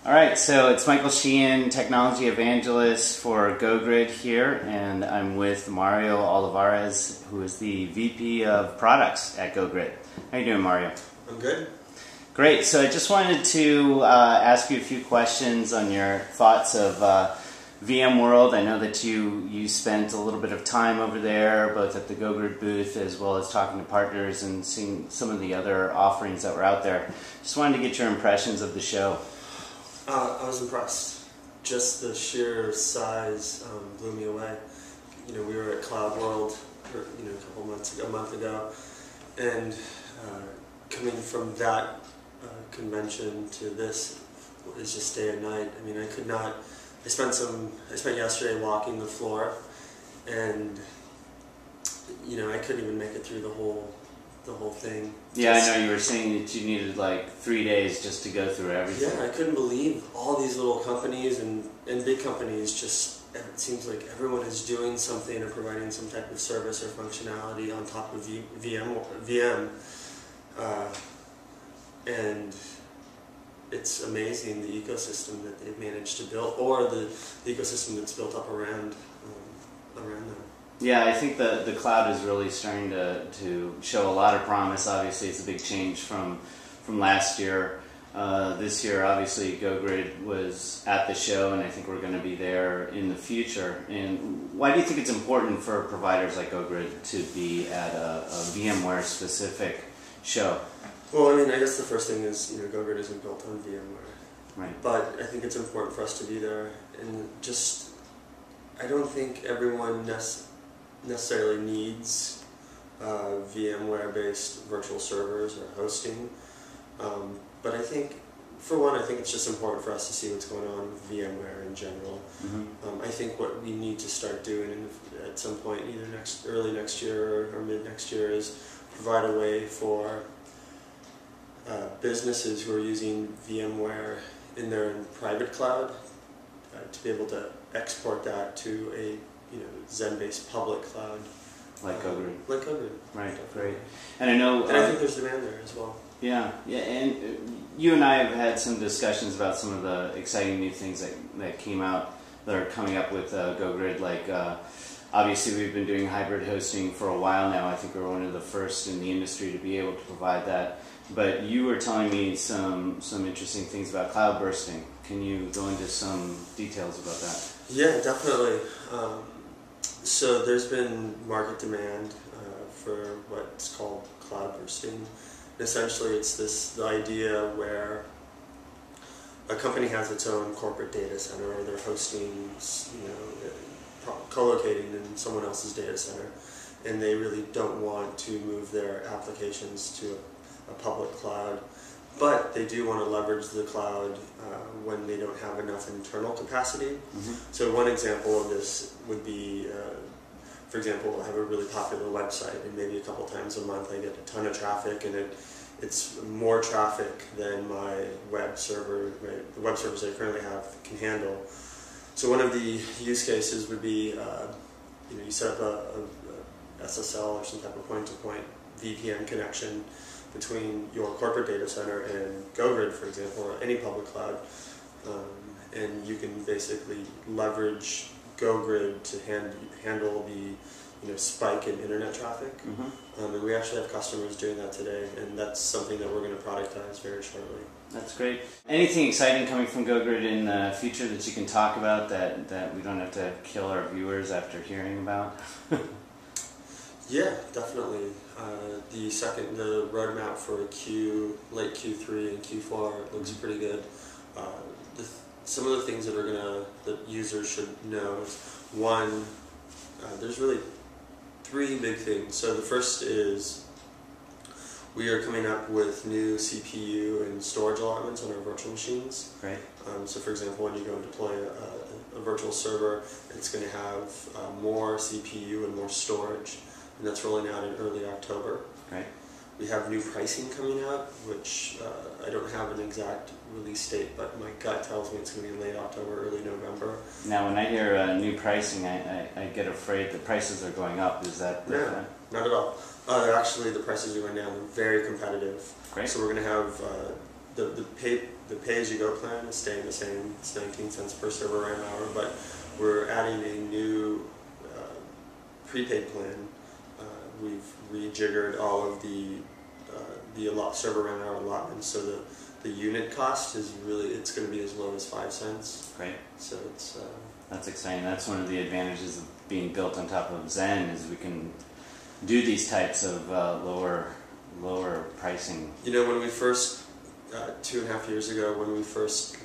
All right, so it's Michael Sheehan, Technology Evangelist for GoGrid here, and I'm with Mario Olivarez, who is the VP of Products at GoGrid. How you doing, Mario? I'm good. Great. So I just wanted to ask you a few questions on your thoughts of VMWorld. I know that you spent a little bit of time over there, both at the GoGrid booth as well as talking to partners and seeing some of the other offerings that were out there. Just wanted to get your impressions of the show. I was impressed. Just the sheer size blew me away. You know, we were at Cloud World a month ago, and coming from that convention to this is just day and night. I mean, I could not. I spent yesterday walking the floor, and you know, I couldn't even make it through the whole thing. Yeah, I know you were saying that you needed like 3 days just to go through everything. Yeah, I couldn't believe all these little companies and big companies. Just, it seems like everyone is doing something or providing some type of service or functionality on top of VM. And it's amazing the ecosystem that they've managed to build, or the ecosystem that's built up around them. Yeah, I think the cloud is really starting to show a lot of promise. Obviously, it's a big change from last year. This year, obviously, GoGrid was at the show, and I think we're going to be there in the future. And why do you think it's important for providers like GoGrid to be at a VMware-specific show? Well, I mean, I guess the first thing is, you know, GoGrid isn't built on VMware. Right. But I think it's important for us to be there. And just, I don't think everyone necessarily needs VMware-based virtual servers or hosting. But I think, for one, I think it's just important for us to see what's going on with VMware in general. Mm-hmm. I think what we need to start doing at some point, either early next year or mid next year, is provide a way for businesses who are using VMware in their private cloud to be able to export that to a Zen-based public cloud. Like GoGrid. Like GoGrid. Right, definitely. great. And I know... And I think there's demand there as well. Yeah, and you and I have had some discussions about some of the exciting new things that came out, that are coming up with GoGrid. Like, obviously we've been doing hybrid hosting for a while now. I think we're one of the first in the industry to be able to provide that. But you were telling me some interesting things about cloud bursting. Can you go into some details about that? Yeah, definitely. So there's been market demand for what's called cloud bursting. Essentially, it's the idea where a company has its own corporate data center, or they're hosting, co-locating in someone else's data center, and they really don't want to move their applications to a public cloud, but they do want to leverage the cloud when they don't have enough internal capacity. Mm-hmm. So one example of this would be, for example, I have a really popular website, and maybe a couple times a month I get a ton of traffic, and it's more traffic than my web server, the web servers I currently have can handle. So one of the use cases would be, you set up a SSL or some type of point-to-point VPN connection between your corporate data center and GoGrid, for example, or any public cloud, and you can basically leverage GoGrid to handle the spike in internet traffic. Mm-hmm. And we actually have customers doing that today, and that's something that we're going to productize very shortly. That's great. Anything exciting coming from GoGrid in the future that you can talk about that we don't have to kill our viewers after hearing about? Yeah, definitely. The roadmap for late Q3 and Q4 looks pretty good. Some of the things that users should know is, one, there's really 3 big things. So the first is we are coming up with new CPU and storage allotments on our virtual machines. Right. So for example, when you go and deploy a virtual server, it's going to have more CPU and more storage, and that's rolling out in early October. Right. We have new pricing coming out, which I don't have an exact release date, but my gut tells me it's going to be late October, early November. Now, when I hear new pricing, I get afraid the prices are going up. Is that the No, not at all. Actually, the prices are going down. They're very competitive. Great. So we're going to have the pay-as-you-go plan is staying the same. It's 19 cents per server RAM hour, but we're adding a new prepaid plan. We've rejiggered all of the server RAM hour allotments, so the unit cost is it's going to be as low as 5 cents. Great. So it's that's exciting. That's one of the advantages of being built on top of Zen, is we can do these types of lower pricing. You know, when we first 2.5 years ago, when we first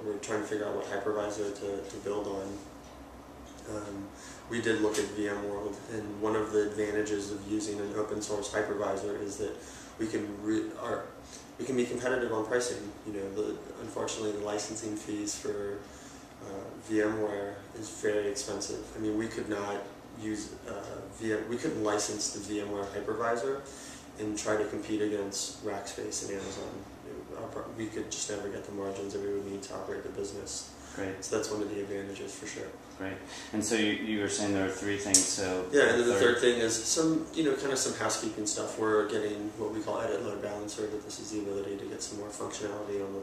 were trying to figure out what hypervisor to build on, we did look at VMWorld, and one of the advantages of using an open source hypervisor is that we can be competitive on pricing. You know, unfortunately, the licensing fees for VMware is very expensive. I mean, we could not use we couldn't license the VMware hypervisor and try to compete against Rackspace and Amazon. We could just never get the margins that we would need to operate the business. Great. So that's one of the advantages for sure. Great. And so you were saying there are 3 things. So yeah, and then the third thing is some, kind of some housekeeping stuff. We're getting what we call edit load balancer. That this is the ability to get some more functionality on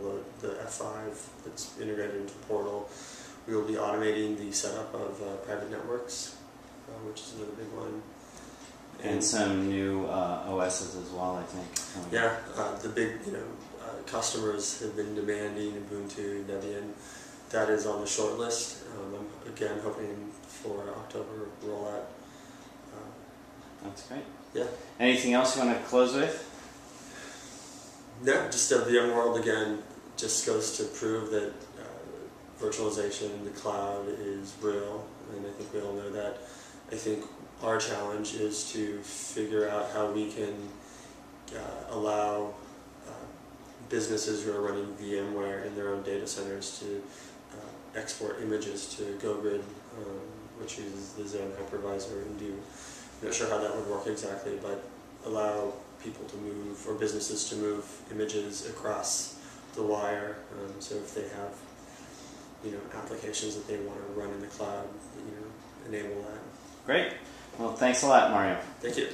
the F5 that's integrated into Portal. We will be automating the setup of private networks, which is another big one. And some new OSs as well, I think. Yeah, the big, customers have been demanding Ubuntu, Debian. That is on the short list. I'm again hoping for October rollout. That's great. Yeah. Anything else you want to close with? No, just VMworld again just goes to prove that virtualization in the cloud is real, and I think we all know that. I think our challenge is to figure out how we can allow businesses who are running VMware in their own data centers to export images to GoGrid, which uses the Zen hypervisor, and I'm not sure how that would work exactly, but allow people to move, or businesses to move images across the wire. So if they have applications that they want to run in the cloud, enable that. Great. Well, thanks a lot, Mario. Thank you.